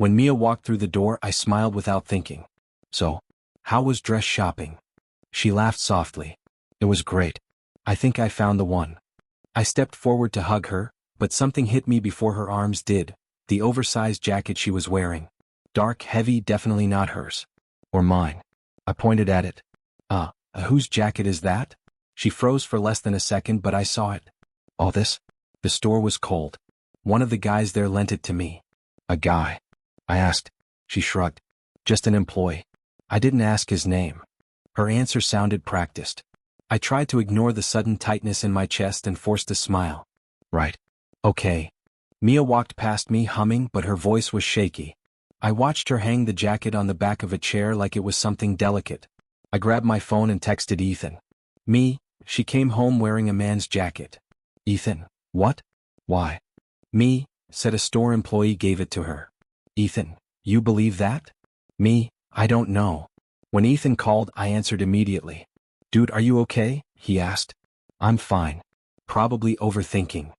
When Mia walked through the door, I smiled without thinking. So, how was dress shopping? She laughed softly. It was great. I think I found the one. I stepped forward to hug her, but something hit me before her arms did. The oversized jacket she was wearing. Dark, heavy, definitely not hers. Or mine. I pointed at it. Whose jacket is that? She froze for less than a second, but I saw it. All this? The store was cold. One of the guys there lent it to me. A guy? I asked. She shrugged. Just an employee. I didn't ask his name. Her answer sounded practiced. I tried to ignore the sudden tightness in my chest and forced a smile. Right. Okay. Mia walked past me humming, but her voice was shaky. I watched her hang the jacket on the back of a chair like it was something delicate. I grabbed my phone and texted Ethan. She came home wearing a man's jacket. Ethan, what? Why? Said a store employee gave it to her. Ethan, you believe that? I don't know. When Ethan called, I answered immediately. Dude, are you okay? He asked. I'm fine. Probably overthinking.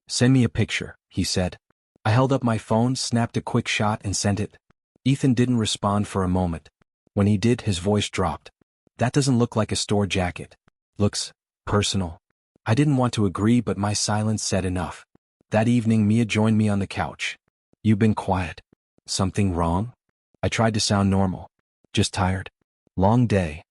Send me a picture, he said. I held up my phone, snapped a quick shot and sent it. Ethan didn't respond for a moment. When he did, his voice dropped. That doesn't look like a store jacket. Looks personal. I didn't want to agree, but my silence said enough. That evening, Mia joined me on the couch. You've been quiet. Something wrong? I tried to sound normal. Just tired. Long day.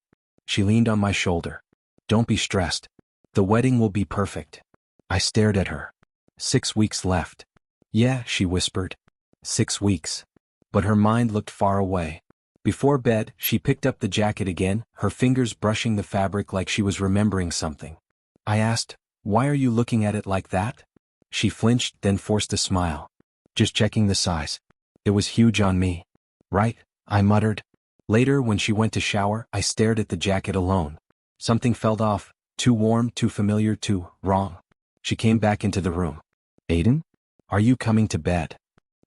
She leaned on my shoulder. Don't be stressed. The wedding will be perfect. I stared at her. 6 weeks left. Yeah, she whispered. 6 weeks. But her mind looked far away. Before bed, she picked up the jacket again, her fingers brushing the fabric like she was remembering something. I asked, why are you looking at it like that? She flinched, then forced a smile. Just checking the size. It was huge on me. Right, I muttered. Later, when she went to shower, I stared at the jacket alone. Something felt off, too warm, too familiar, too wrong. She came back into the room. Aiden? Are you coming to bed?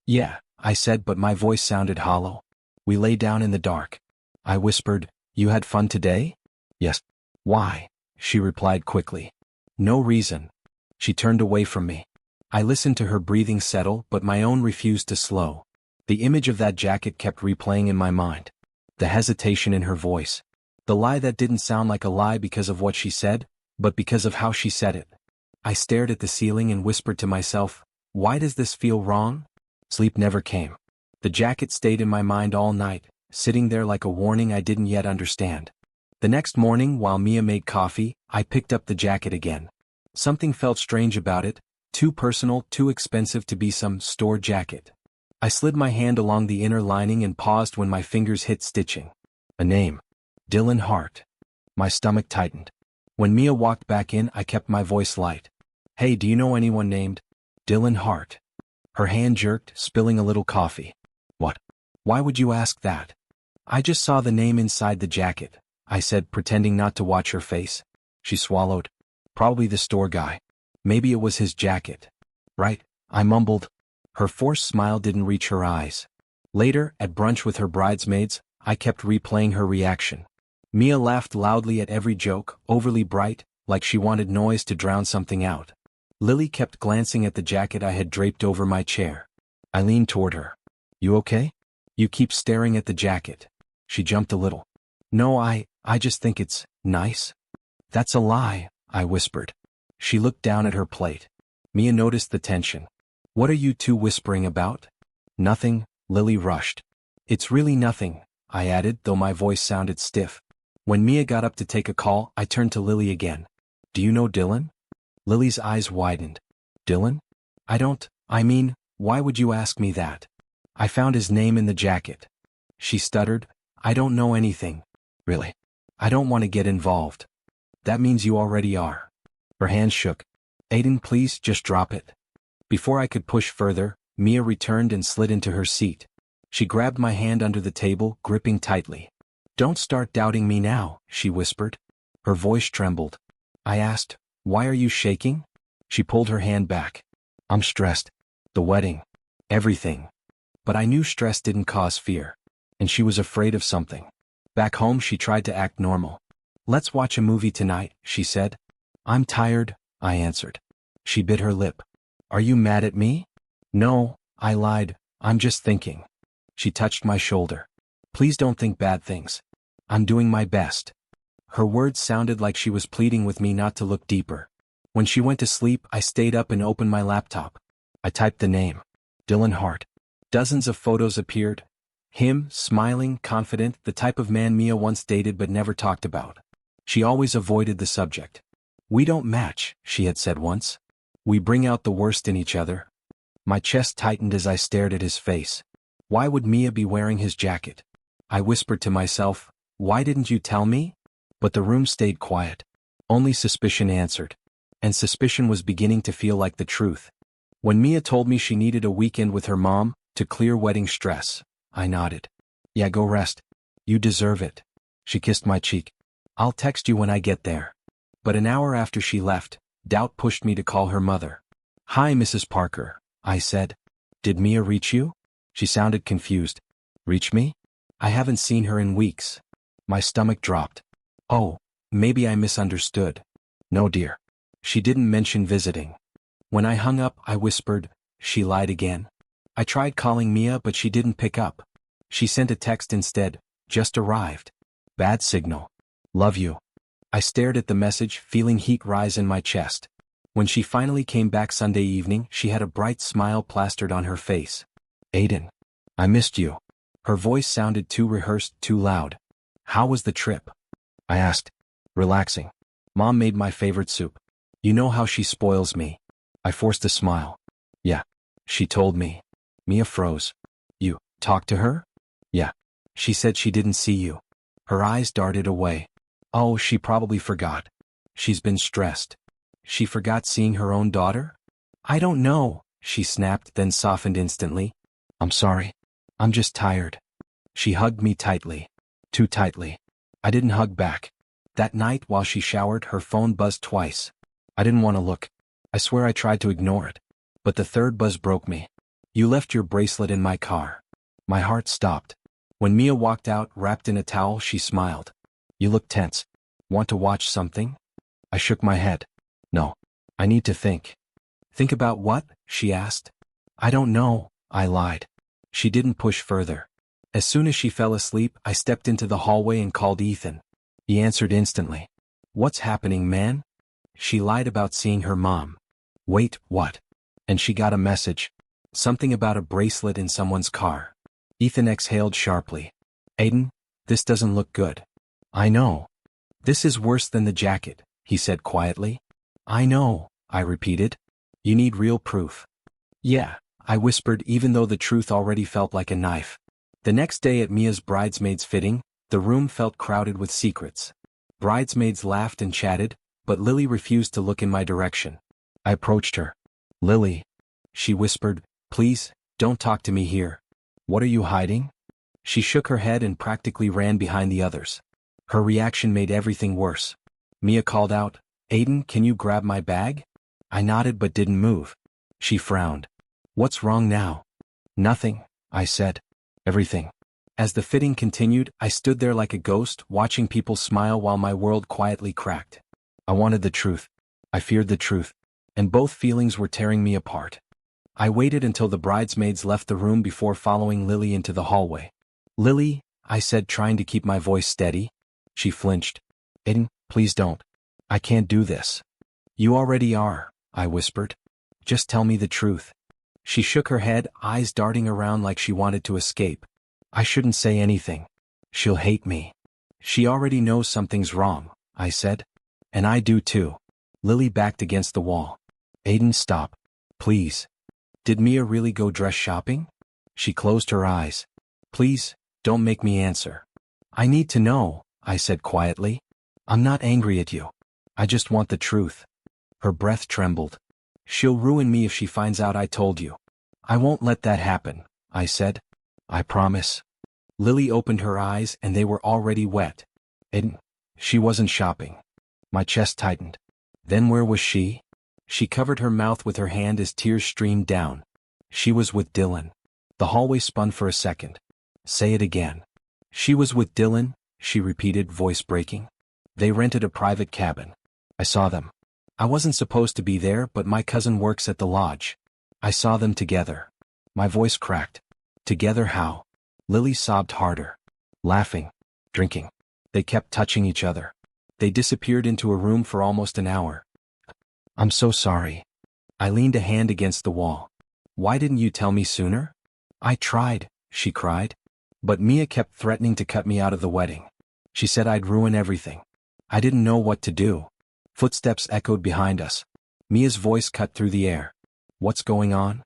Yeah, I said, but my voice sounded hollow. We lay down in the dark. I whispered, you had fun today? Yes. Why? She replied quickly. No reason. She turned away from me. I listened to her breathing settle, but my own refused to slow. The image of that jacket kept replaying in my mind. The hesitation in her voice. The lie that didn't sound like a lie because of what she said, but because of how she said it. I stared at the ceiling and whispered to myself, why does this feel wrong? Sleep never came. The jacket stayed in my mind all night, sitting there like a warning I didn't yet understand. The next morning, while Mia made coffee, I picked up the jacket again. Something felt strange about it, too personal, too expensive to be some store jacket. I slid my hand along the inner lining and paused when my fingers hit stitching. A name. Dylan Hart. My stomach tightened. When Mia walked back in, I kept my voice light. Hey, do you know anyone named Dylan Hart? Her hand jerked, spilling a little coffee. What? Why would you ask that? I just saw the name inside the jacket, I said, pretending not to watch her face. She swallowed. Probably the store guy. Maybe it was his jacket. Right, I mumbled. Her forced smile didn't reach her eyes. Later, at brunch with her bridesmaids, I kept replaying her reaction. Mia laughed loudly at every joke, overly bright, like she wanted noise to drown something out. Lily kept glancing at the jacket I had draped over my chair. I leaned toward her. You okay? You keep staring at the jacket. She jumped a little. No, I just think it's nice. That's a lie, I whispered. She looked down at her plate. Mia noticed the tension. What are you two whispering about? Nothing, Lily rushed. It's really nothing, I added, though my voice sounded stiff. When Mia got up to take a call, I turned to Lily again. Do you know Dylan? Lily's eyes widened. Dylan? Why would you ask me that? I found his name in the jacket. She stuttered. I don't know anything. Really. I don't want to get involved. That means you already are. Her hand shook. Aiden, please just drop it. Before I could push further, Mia returned and slid into her seat. She grabbed my hand under the table, gripping tightly. Don't start doubting me now, she whispered. Her voice trembled. I asked, why are you shaking? She pulled her hand back. I'm stressed. The wedding. Everything. But I knew stress didn't cause fear. And she was afraid of something. Back home, she tried to act normal. Let's watch a movie tonight, she said. I'm tired, I answered. She bit her lip. Are you mad at me? No, I lied. I'm just thinking. She touched my shoulder. Please don't think bad things. I'm doing my best. Her words sounded like she was pleading with me not to look deeper. When she went to sleep, I stayed up and opened my laptop. I typed the name. Dylan Hart. Dozens of photos appeared. Him, smiling, confident, the type of man Mia once dated but never talked about. She always avoided the subject. We don't match, she had said once. We bring out the worst in each other. My chest tightened as I stared at his face. Why would Mia be wearing his jacket? I whispered to myself, why didn't you tell me? But the room stayed quiet. Only suspicion answered. And suspicion was beginning to feel like the truth. When Mia told me she needed a weekend with her mom to clear wedding stress, I nodded. Yeah, go rest. You deserve it. She kissed my cheek. I'll text you when I get there. But an hour after she left, doubt pushed me to call her mother. Hi, Mrs. Parker, I said. Did Mia reach you? She sounded confused. Reach me? I haven't seen her in weeks. My stomach dropped. Oh, maybe I misunderstood. No, dear. She didn't mention visiting. When I hung up, I whispered, she lied again. I tried calling Mia, but she didn't pick up. She sent a text instead, just arrived. Bad signal. Love you. I stared at the message, feeling heat rise in my chest. When she finally came back Sunday evening, she had a bright smile plastered on her face. Aiden. I missed you. Her voice sounded too rehearsed, too loud. How was the trip? I asked. Relaxing. Mom made my favorite soup. You know how she spoils me. I forced a smile. Yeah. She told me. Mia froze. You talked to her? Yeah. She said she didn't see you. Her eyes darted away. Oh, she probably forgot. She's been stressed. She forgot seeing her own daughter? I don't know, she snapped, then softened instantly. I'm sorry. I'm just tired. She hugged me tightly. Too tightly. I didn't hug back. That night while she showered, her phone buzzed twice. I didn't want to look. I swear I tried to ignore it. But the third buzz broke me. You left your bracelet in my car. My heart stopped. When Mia walked out, wrapped in a towel, she smiled. You look tense. Want to watch something? I shook my head. No. I need to think. Think about what? She asked. I don't know, I lied. She didn't push further. As soon as she fell asleep, I stepped into the hallway and called Ethan. He answered instantly. What's happening, man? She lied about seeing her mom. Wait, what? And she got a message. Something about a bracelet in someone's car. Ethan exhaled sharply. Aiden, this doesn't look good. I know. This is worse than the jacket, he said quietly. I know, I repeated. You need real proof. Yeah, I whispered, even though the truth already felt like a knife. The next day at Mia's bridesmaid's fitting, the room felt crowded with secrets. Bridesmaids laughed and chatted, but Lily refused to look in my direction. I approached her. Lily. She whispered, please, don't talk to me here. What are you hiding? She shook her head and practically ran behind the others. Her reaction made everything worse. Mia called out, Aiden, can you grab my bag? I nodded but didn't move. She frowned. What's wrong now? Nothing, I said. Everything. As the fitting continued, I stood there like a ghost, watching people smile while my world quietly cracked. I wanted the truth. I feared the truth. And both feelings were tearing me apart. I waited until the bridesmaids left the room before following Lily into the hallway. Lily, I said, trying to keep my voice steady. She flinched. Aiden, please don't. I can't do this. You already are, I whispered. Just tell me the truth. She shook her head, eyes darting around like she wanted to escape. I shouldn't say anything. She'll hate me. She already knows something's wrong, I said. And I do too. Lily backed against the wall. Aiden, stop. Please. Did Mia really go dress shopping? She closed her eyes. Please, don't make me answer. I need to know, I said quietly. I'm not angry at you. I just want the truth. Her breath trembled. She'll ruin me if she finds out I told you. I won't let that happen, I said. I promise. Lily opened her eyes and they were already wet. Aiden. She wasn't shopping. My chest tightened. Then where was she? She covered her mouth with her hand as tears streamed down. She was with Dylan. The hallway spun for a second. Say it again. She was with Dylan, she repeated, voice breaking. They rented a private cabin. I saw them. I wasn't supposed to be there, but my cousin works at the lodge. I saw them together. My voice cracked. Together how? Lily sobbed harder. Laughing. Drinking. They kept touching each other. They disappeared into a room for almost an hour. I'm so sorry. I leaned a hand against the wall. Why didn't you tell me sooner? I tried, she cried. But Mia kept threatening to cut me out of the wedding. She said I'd ruin everything. I didn't know what to do. Footsteps echoed behind us. Mia's voice cut through the air. What's going on?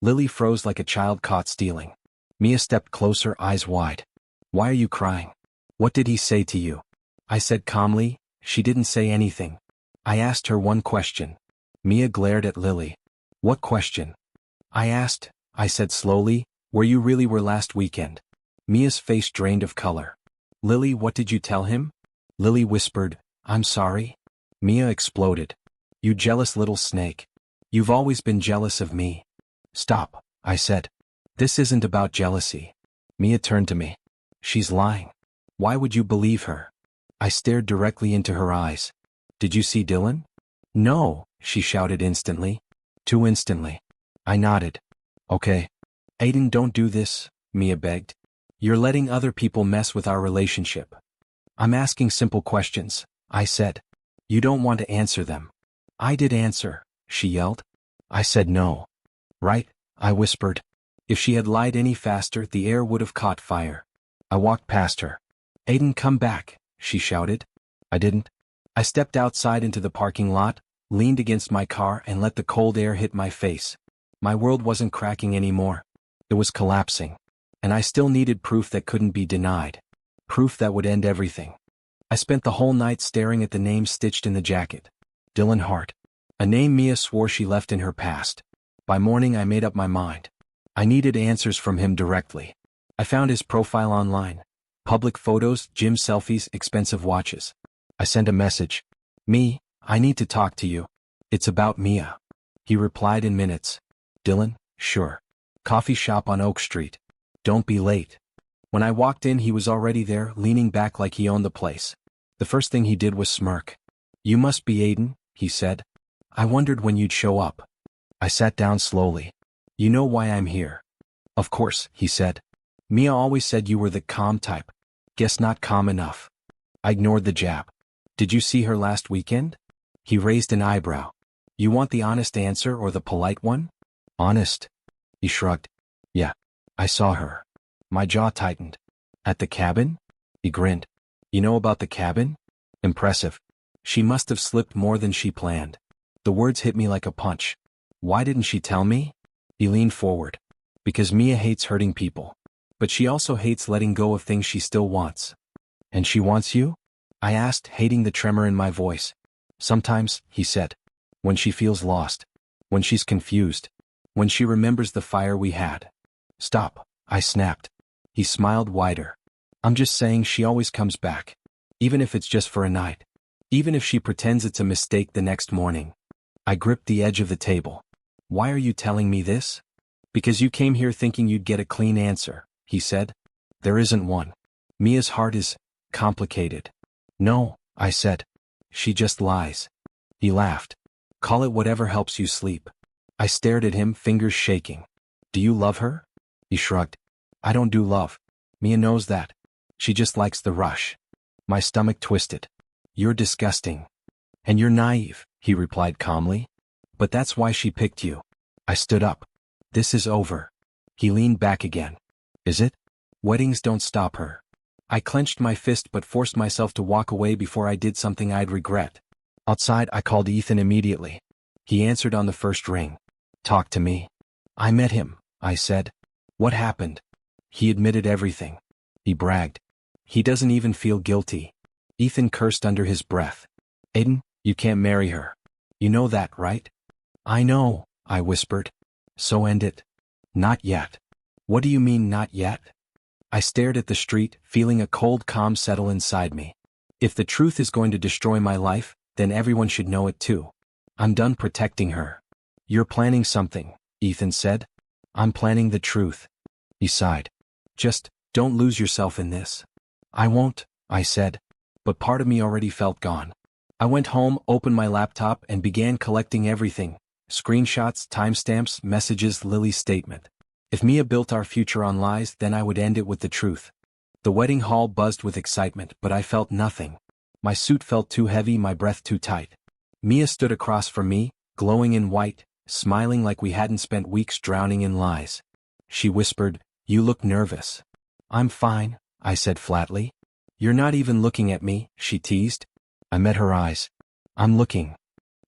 Lily froze like a child caught stealing. Mia stepped closer, eyes wide. Why are you crying? What did he say to you? I said calmly. She didn't say anything. I asked her one question. Mia glared at Lily. What question? I said slowly, where you really were last weekend. Mia's face drained of color. Lily, what did you tell him? Lily whispered, I'm sorry. Mia exploded. You jealous little snake. You've always been jealous of me. Stop, I said. This isn't about jealousy. Mia turned to me. She's lying. Why would you believe her? I stared directly into her eyes. Did you see Dylan? No, she shouted instantly. Too instantly. I nodded. Okay. Aiden, don't do this, Mia begged. You're letting other people mess with our relationship. I'm asking simple questions, I said. You don't want to answer them. I did answer, she yelled. I said no. Right, I whispered. If she had lied any faster, the air would have caught fire. I walked past her. Aiden, come back, she shouted. I didn't. I stepped outside into the parking lot, leaned against my car and let the cold air hit my face. My world wasn't cracking anymore. It was collapsing. And I still needed proof that couldn't be denied. Proof that would end everything. I spent the whole night staring at the name stitched in the jacket. Dylan Hart. A name Mia swore she left in her past. By morning I made up my mind. I needed answers from him directly. I found his profile online. Public photos, gym selfies, expensive watches. I sent a message. I need to talk to you. It's about Mia. He replied in minutes. Dylan, sure. Coffee shop on Oak Street. Don't be late. When I walked in, he was already there, leaning back like he owned the place. The first thing he did was smirk. You must be Aiden, he said. I wondered when you'd show up. I sat down slowly. You know why I'm here. Of course, he said. Mia always said you were the calm type. Guess not calm enough. I ignored the jab. Did you see her last weekend? He raised an eyebrow. You want the honest answer or the polite one? Honest. He shrugged. Yeah. I saw her. My jaw tightened. At the cabin? He grinned. You know about the cabin? Impressive. She must have slipped more than she planned. The words hit me like a punch. Why didn't she tell me? He leaned forward. Because Mia hates hurting people. But she also hates letting go of things she still wants. And she wants you? I asked, hating the tremor in my voice. Sometimes, he said. When she feels lost. When she's confused. When she remembers the fire we had. Stop, I snapped. He smiled wider. I'm just saying she always comes back. Even if it's just for a night. Even if she pretends it's a mistake the next morning. I gripped the edge of the table. Why are you telling me this? Because you came here thinking you'd get a clean answer, he said. There isn't one. Mia's heart is complicated. No, I said. She just lies. He laughed. Call it whatever helps you sleep. I stared at him, fingers shaking. Do you love her? He shrugged. I don't do love. Mia knows that. She just likes the rush. My stomach twisted. You're disgusting. And you're naive, he replied calmly. But that's why she picked you. I stood up. This is over. He leaned back again. Is it? Weddings don't stop her. I clenched my fist but forced myself to walk away before I did something I'd regret. Outside, I called Ethan immediately. He answered on the first ring. Talk to me. I met him, I said. What happened? He admitted everything. He bragged. He doesn't even feel guilty. Ethan cursed under his breath. Aiden, you can't marry her. You know that, right? I know, I whispered. So end it. Not yet. What do you mean not yet? I stared at the street, feeling a cold calm settle inside me. If the truth is going to destroy my life, then everyone should know it too. I'm done protecting her. You're planning something, Ethan said. I'm planning the truth. He sighed. Just, don't lose yourself in this. I won't, I said. But part of me already felt gone. I went home, opened my laptop, and began collecting everything. Screenshots, timestamps, messages, Lily's statement. If Mia built our future on lies, then I would end it with the truth. The wedding hall buzzed with excitement, but I felt nothing. My suit felt too heavy, my breath too tight. Mia stood across from me, glowing in white, smiling like we hadn't spent weeks drowning in lies. She whispered, "You look nervous." "I'm fine," I said flatly. "You're not even looking at me," she teased. I met her eyes. "I'm looking."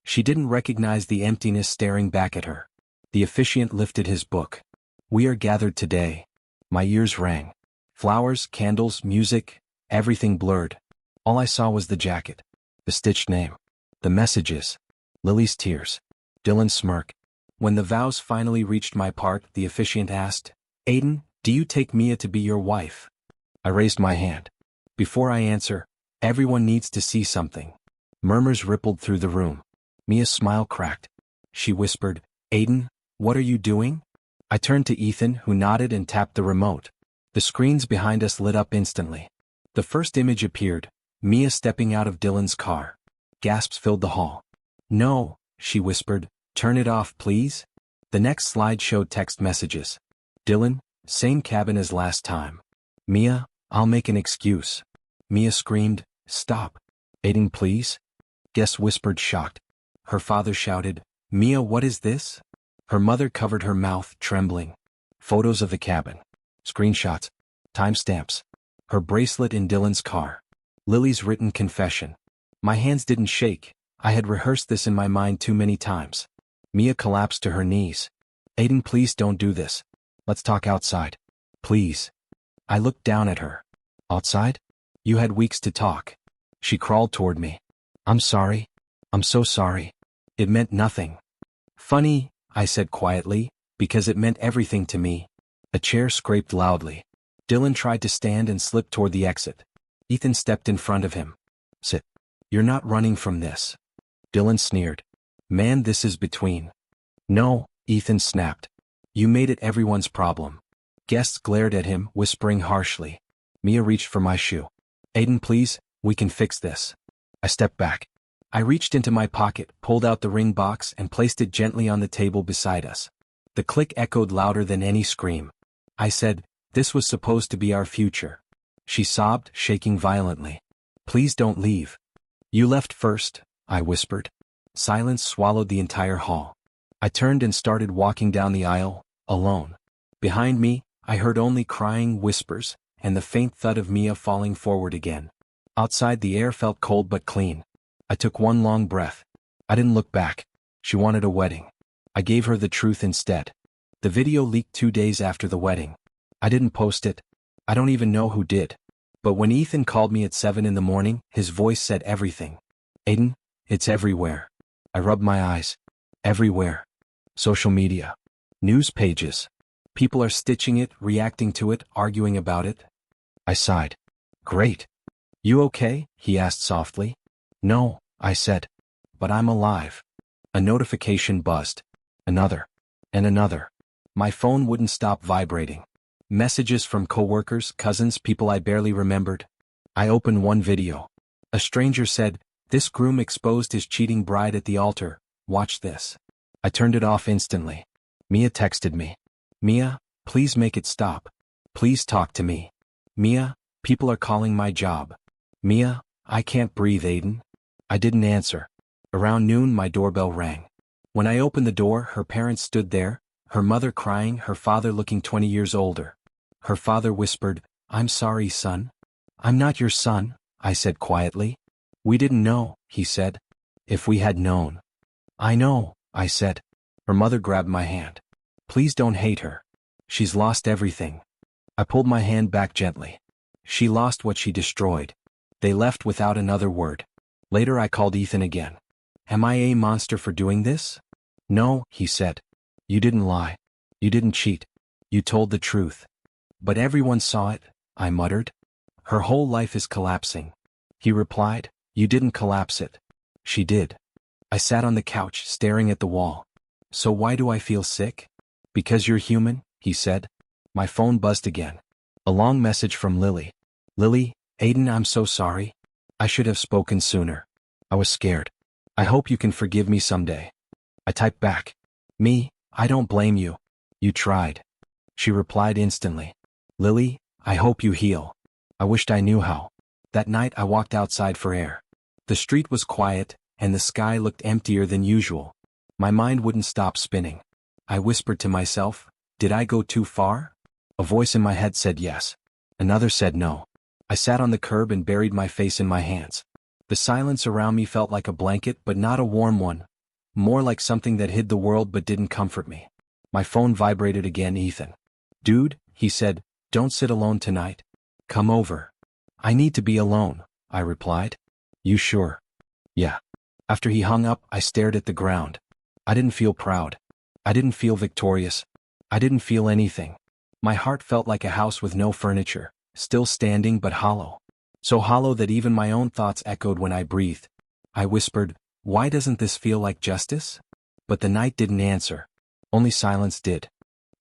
She didn't recognize the emptiness staring back at her. The officiant lifted his book. "We are gathered today." My ears rang. Flowers, candles, music, everything blurred. All I saw was the jacket, the stitched name, the messages, Lily's tears, Dylan's smirk. When the vows finally reached my part, the officiant asked, "Aiden, do you take Mia to be your wife?" I raised my hand. "Before I answer, everyone needs to see something." Murmurs rippled through the room. Mia's smile cracked. She whispered, "Aiden, what are you doing?" I turned to Ethan, who nodded and tapped the remote. The screens behind us lit up instantly. The first image appeared, Mia stepping out of Dylan's car. Gasps filled the hall. "No," she whispered, "turn it off, please." The next slide showed text messages. Dylan, "Same cabin as last time." Mia, "I'll make an excuse." Mia screamed, "Stop." "Aiden, please." Guess whispered, shocked. Her father shouted, "Mia, what is this?" Her mother covered her mouth, trembling. Photos of the cabin. Screenshots. Timestamps. Her bracelet in Dylan's car. Lily's written confession. My hands didn't shake. I had rehearsed this in my mind too many times. Mia collapsed to her knees. "Aiden, please don't do this. Let's talk outside. Please." I looked down at her. "Outside? You had weeks to talk." She crawled toward me. "I'm sorry. I'm so sorry. It meant nothing." "Funny," I said quietly, "because it meant everything to me." A chair scraped loudly. Dylan tried to stand and slipped toward the exit. Ethan stepped in front of him. "Sit. You're not running from this." Dylan sneered. "Man, this is between." "No," Ethan snapped. "You made it everyone's problem." Guests glared at him, whispering harshly. Mia reached for my shoe. "Aiden, please, we can fix this." I stepped back. I reached into my pocket, pulled out the ring box, and placed it gently on the table beside us. The click echoed louder than any scream. I said, "This was supposed to be our future." She sobbed, shaking violently. "Please don't leave." "You left first," I whispered. Silence swallowed the entire hall. I turned and started walking down the aisle, alone. Behind me, I heard only crying whispers, and the faint thud of Mia falling forward again. Outside, the air felt cold but clean. I took one long breath. I didn't look back. She wanted a wedding. I gave her the truth instead. The video leaked 2 days after the wedding. I didn't post it. I don't even know who did. But when Ethan called me at 7 in the morning, his voice said everything. "Aiden, it's everywhere." I rubbed my eyes. Everywhere. Social media. News pages. People are stitching it, reacting to it, arguing about it. I sighed. "Great. You okay?" he asked softly. "No," I said. "But I'm alive." A notification buzzed. Another. And another. My phone wouldn't stop vibrating. Messages from coworkers, cousins, people I barely remembered. I opened one video. A stranger said, "This groom exposed his cheating bride at the altar. Watch this." I turned it off instantly. Mia texted me. "Mia, please make it stop. Please talk to me. Mia, people are calling my job. Mia, I can't breathe, Aiden." I didn't answer. Around noon, my doorbell rang. When I opened the door, her parents stood there, her mother crying, her father looking 20 years older. Her father whispered, "I'm sorry, son." "I'm not your son," I said quietly. "We didn't know," he said. "If we had known." "I know," I said. Her mother grabbed my hand. "Please don't hate her. She's lost everything." I pulled my hand back gently. She lost what she destroyed. They left without another word. Later I called Ethan again. "Am I a monster for doing this?" "No," he said. "You didn't lie. You didn't cheat. You told the truth." "But everyone saw it," I muttered. "Her whole life is collapsing." He replied, "You didn't collapse it. She did." I sat on the couch, staring at the wall. "So why do I feel sick?" "Because you're human," he said. My phone buzzed again. A long message from Lily. "Lily, Aiden, I'm so sorry. I should have spoken sooner. I was scared. I hope you can forgive me someday." I typed back. "Me, I don't blame you. You tried." She replied instantly. Lily, I hope you heal. I wished I knew how. That night I walked outside for air. The street was quiet, and the sky looked emptier than usual. My mind wouldn't stop spinning. I whispered to myself, did I go too far? A voice in my head said yes. Another said no. I sat on the curb and buried my face in my hands. The silence around me felt like a blanket, but not a warm one. More like something that hid the world but didn't comfort me. My phone vibrated again. Ethan. Dude, he said, don't sit alone tonight. Come over. I need to be alone, I replied. You sure? Yeah. After he hung up, I stared at the ground. I didn't feel proud. I didn't feel victorious. I didn't feel anything. My heart felt like a house with no furniture, still standing but hollow. So hollow that even my own thoughts echoed when I breathed. I whispered, why doesn't this feel like justice? But the night didn't answer. Only silence did.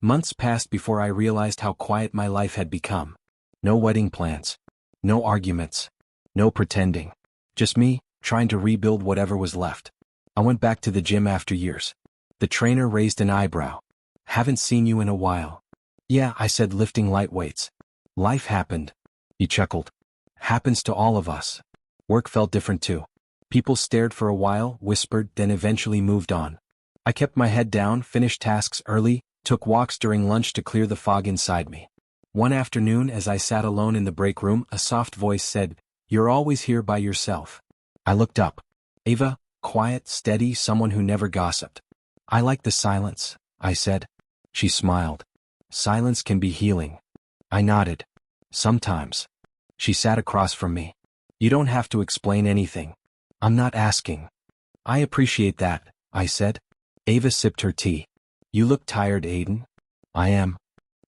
Months passed before I realized how quiet my life had become. No wedding plans. No arguments. No pretending. Just me, trying to rebuild whatever was left. I went back to the gym after years. The trainer raised an eyebrow. Haven't seen you in a while. Yeah, I said, lifting light weights. Life happened. He chuckled. Happens to all of us. Work felt different too. People stared for a while, whispered, then eventually moved on. I kept my head down, finished tasks early, took walks during lunch to clear the fog inside me. One afternoon, as I sat alone in the break room, a soft voice said, you're always here by yourself. I looked up. Ava, quiet, steady, someone who never gossiped. I like the silence, I said. She smiled. Silence can be healing. I nodded. Sometimes. She sat across from me. You don't have to explain anything. I'm not asking. I appreciate that, I said. Ava sipped her tea. You look tired, Aiden. I am.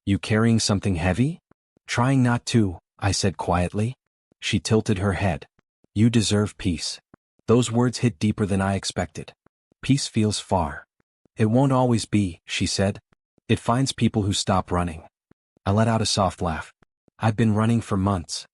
You carrying something heavy? Trying not to, I said quietly. She tilted her head. You deserve peace. Those words hit deeper than I expected. Peace feels far. It won't always be, she said. It finds people who stop running. I let out a soft laugh. I've been running for months.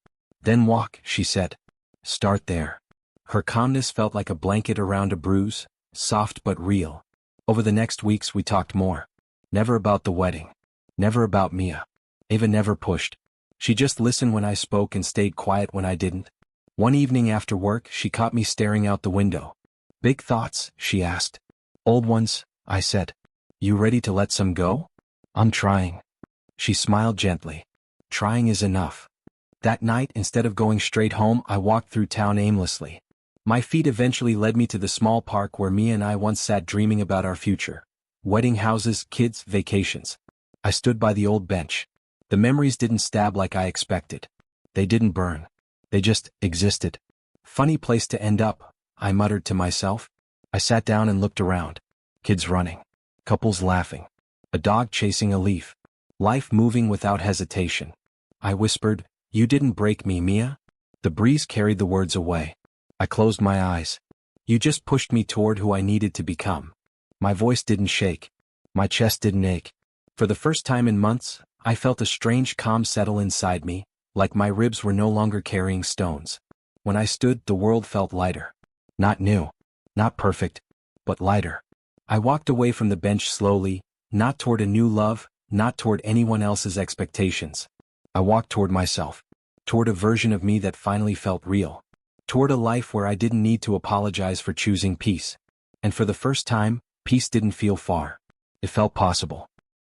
Then walk, she said. Start there. Her calmness felt like a blanket around a bruise, soft but real. Over the next weeks we talked more. Never about the wedding. Never about Mia. Ava never pushed. She just listened when I spoke and stayed quiet when I didn't. One evening after work, she caught me staring out the window. Big thoughts, she asked. Old ones, I said. You ready to let some go? I'm trying. She smiled gently. Trying is enough. That night, instead of going straight home, I walked through town aimlessly. My feet eventually led me to the small park where Mia and I once sat dreaming about our future. Wedding houses, kids, vacations. I stood by the old bench. The memories didn't stab like I expected. They didn't burn. They just existed. Funny place to end up, I muttered to myself. I sat down and looked around. Kids running. Couples laughing. A dog chasing a leaf. Life moving without hesitation. I whispered, you didn't break me, Mia. The breeze carried the words away. I closed my eyes. You just pushed me toward who I needed to become. My voice didn't shake. My chest didn't ache. For the first time in months, I felt a strange calm settle inside me, like my ribs were no longer carrying stones. When I stood, the world felt lighter. Not new. Not perfect. But lighter. I walked away from the bench slowly, not toward a new love, not toward anyone else's expectations. I walked toward myself. Toward a version of me that finally felt real. Toward a life where I didn't need to apologize for choosing peace. And for the first time, peace didn't feel far. It felt possible.